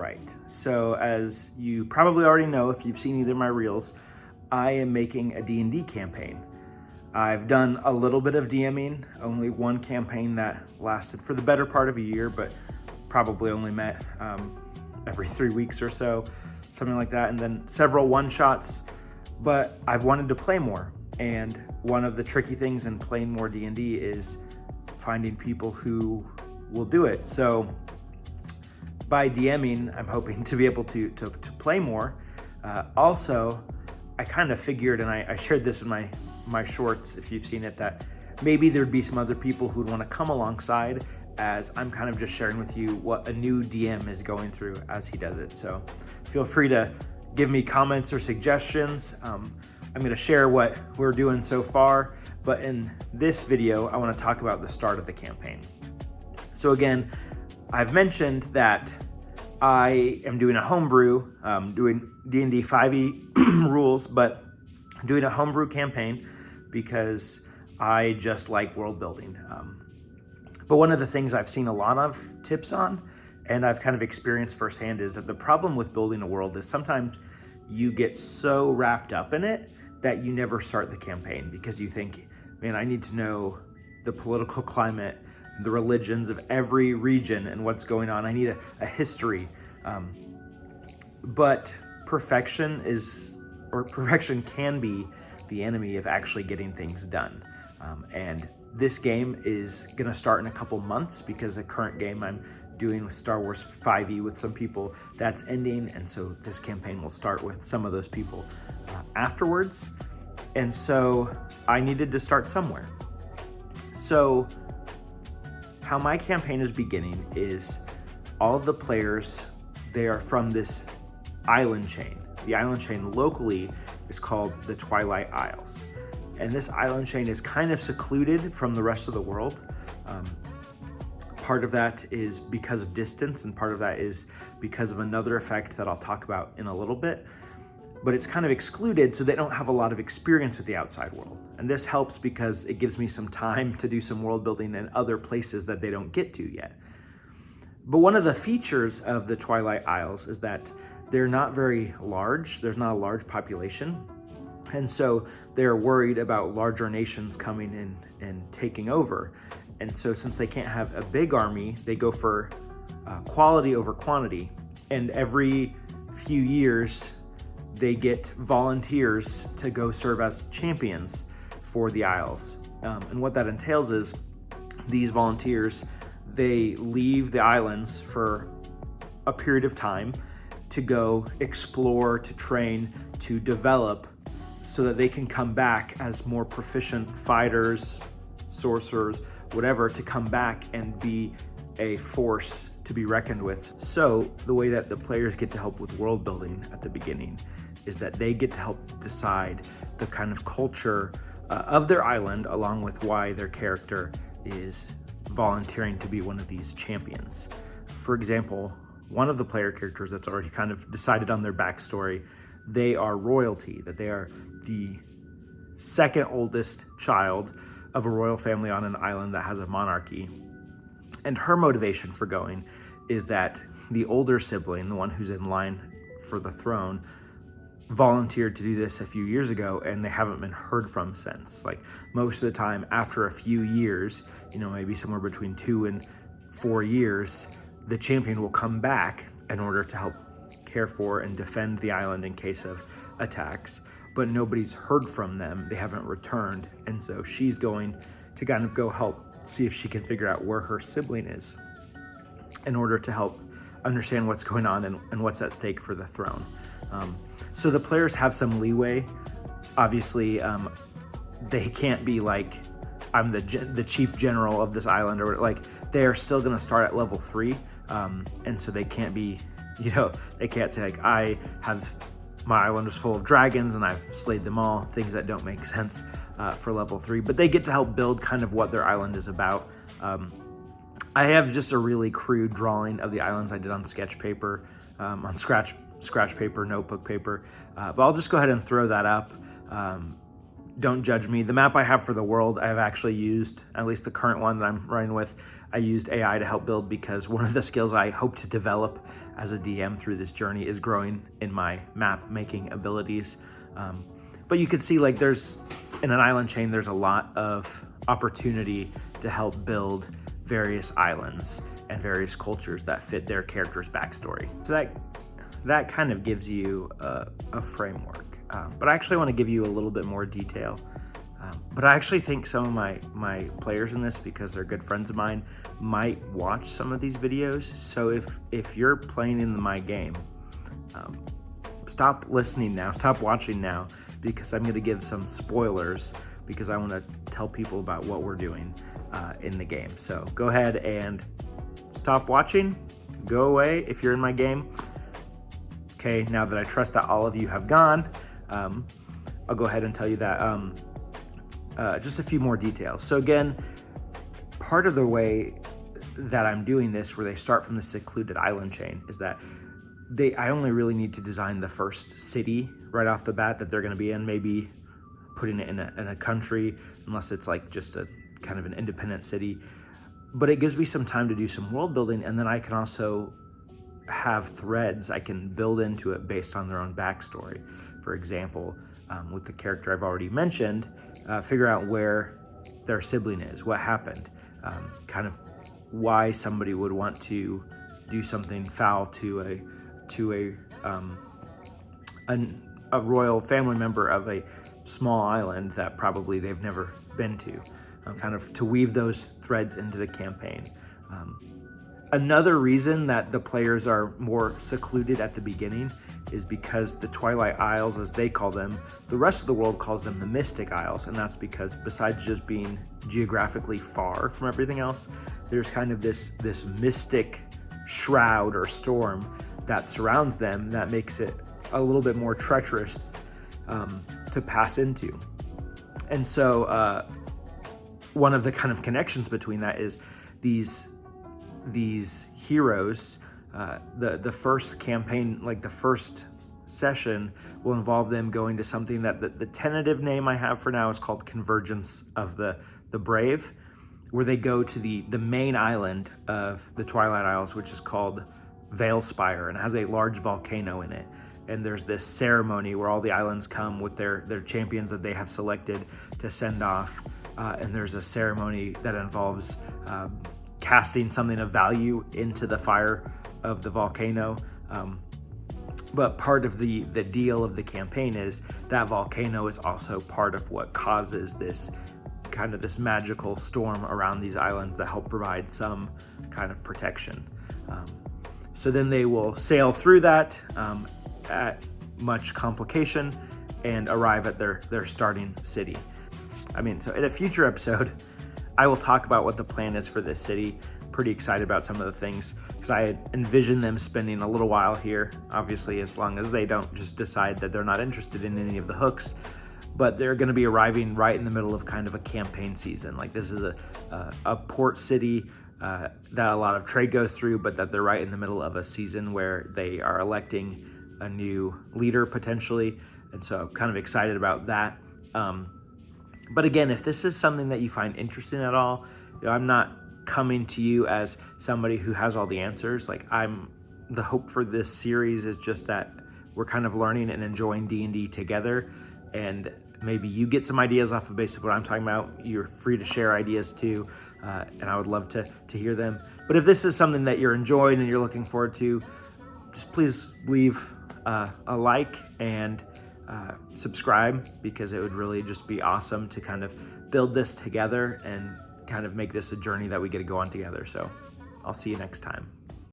right, so as you probably already know, if you've seen either of my reels, I am making a D&D campaign. I've done a little bit of DMing, only one campaign that lasted for the better part of a year, but probably only met every 3 weeks or so, something like that, and then several one-shots, but I've wanted to play more, and one of the tricky things in playing more D&D is finding people who will do it. So by DMing, I'm hoping to be able to play more. Also, I kind of figured, and I shared this in my shorts, if you've seen it, that maybe there'd be some other people who'd want to come alongside, as I'm kind of just sharing with you what a new DM is going through as he does it. So feel free to give me comments or suggestions. I'm going to share what we're doing so far, but in this video, I want to talk about the start of the campaign. So again, I've mentioned that I am doing a homebrew, doing D&D 5e rules, but doing a homebrew campaign because I just like world building. But one of the things I've seen a lot of tips on, and I've kind of experienced firsthand, is that the problem with building a world is sometimes you get so wrapped up in it that you never start the campaign because you think, man, I need to know the political climate, the religions of every region and what's going on. I need a history. But perfection can be the enemy of actually getting things done. And this game is gonna start in a couple months because the current game I'm doing with Star Wars 5e with some people, that's ending. And so this campaign will start with some of those people afterwards. And so I needed to start somewhere. So how my campaign is beginning is all of the players, they are from this island chain. The island chain locally is called the Twilight Isles. And this island chain is kind of secluded from the rest of the world. Part of that is because of distance, and part of that is because of another effect that I'll talk about in a little bit. But it's kind of excluded, so they don't have a lot of experience with the outside world. And this helps because it gives me some time to do some world building in other places that they don't get to yet. But one of the features of the Twilight Isles is that they're not very large. There's not a large population. And so they're worried about larger nations coming in and taking over. And so since they can't have a big army, they go for quality over quantity. And every few years, they get volunteers to go serve as champions for the Isles. And what that entails is these volunteers, they leave the islands for a period of time to go explore, to train, to develop, so that they can come back as more proficient fighters, sorcerers, whatever, to come back and be a force to be reckoned with. So the way that the players get to help with world building at the beginning is that they get to help decide the kind of culture of their island, along with why their character is volunteering to be one of these champions. For example, one of the player characters that's already kind of decided on their backstory, they are royalty, that they are the second oldest child of a royal family on an island that has a monarchy. And her motivation for going is that the older sibling, the one who's in line for the throne, volunteered to do this a few years ago, and they haven't been heard from since. Like, most of the time after a few years, maybe somewhere between 2 and 4 years, the champion will come back in order to help care for and defend the island in case of attacks, but nobody's heard from them. They haven't returned. And so she's going to kind of go help see if she can figure out where her sibling is in order to help understand what's going on and what's at stake for the throne. So the players have some leeway. Obviously, they can't be like, I'm the chief general of this island, or like, they are still going to start at level 3. And so they can't be, they can't say like, my island is full of dragons and I've slayed them all, things that don't make sense for level 3, but they get to help build kind of what their island is about. I have just a really crude drawing of the islands I did on sketch paper, on scratch paper, notebook paper, but I'll just go ahead and throw that up don't judge me. The map I have for the world, I've actually used, at least the current one that I'm running with, I used AI to help build, because one of the skills I hope to develop as a DM through this journey is growing in my map making abilities. But you could see, like, there's, in an island chain, there's a lot of opportunity to help build various islands and various cultures that fit their character's backstory. So that kind of gives you a framework. But I actually want to give you a little bit more detail. But I actually think some of my players in this, because they're good friends of mine, might watch some of these videos. So if you're playing in my game, stop listening now, stop watching now, because I'm going to give some spoilers, because I want to tell people about what we're doing in the game. So go ahead and stop watching, go away if you're in my game. Okay, now that I trust that all of you have gone, I'll go ahead and tell you that just a few more details. So again, part of the way that I'm doing this, where they start from the secluded island chain, is that I only really need to design the first city right off the bat that they're going to be in, maybe putting it in a country, unless it's like just a kind of an independent city. But it gives me some time to do some world building, and then I can also have threads I can build into it based on their own backstory. For example, with the character I've already mentioned, figure out where their sibling is, what happened, kind of why somebody would want to do something foul to a royal family member of a small island that probably they've never been to, kind of to weave those threads into the campaign. Another reason that the players are more secluded at the beginning is because the Twilight Isles, as they call them, the rest of the world calls them the Mystic Isles, and that's because besides just being geographically far from everything else, there's kind of this mystic shroud or storm that surrounds them that makes it a little bit more treacherous to pass into. And so one of the kind of connections between that is these heroes, the first campaign, like the first session, will involve them going to something that the tentative name I have for now is called Convergence of the Brave, where they go to the main island of the Twilight Isles, which is called Veilspire, and has a large volcano in it. And there's this ceremony where all the islands come with their champions that they have selected to send off. And there's a ceremony that involves casting something of value into the fire of the volcano. But part of the deal of the campaign is that volcano is also part of what causes this kind of this magical storm around these islands that help provide some kind of protection. So then they will sail through that at much complication and arrive at their starting city. So in a future episode, I will talk about what the plan is for this city. Pretty excited about some of the things, because I envision them spending a little while here, obviously, as long as they don't just decide that they're not interested in any of the hooks. But they're going to be arriving right in the middle of kind of a campaign season. Like, this is a port city that a lot of trade goes through, but that they're right in the middle of a season where they are electing a new leader potentially. And so I'm kind of excited about that. But again, if this is something that you find interesting at all, I'm not coming to you as somebody who has all the answers. Like, the hope for this series is just that we're kind of learning and enjoying D&D together, and maybe you get some ideas off of basically what I'm talking about. You're free to share ideas too, and I would love to hear them. But if this is something that you're enjoying and you're looking forward to, just please leave a like and subscribe, because it would really just be awesome to kind of build this together and kind of make this a journey that we get to go on together. So I'll see you next time.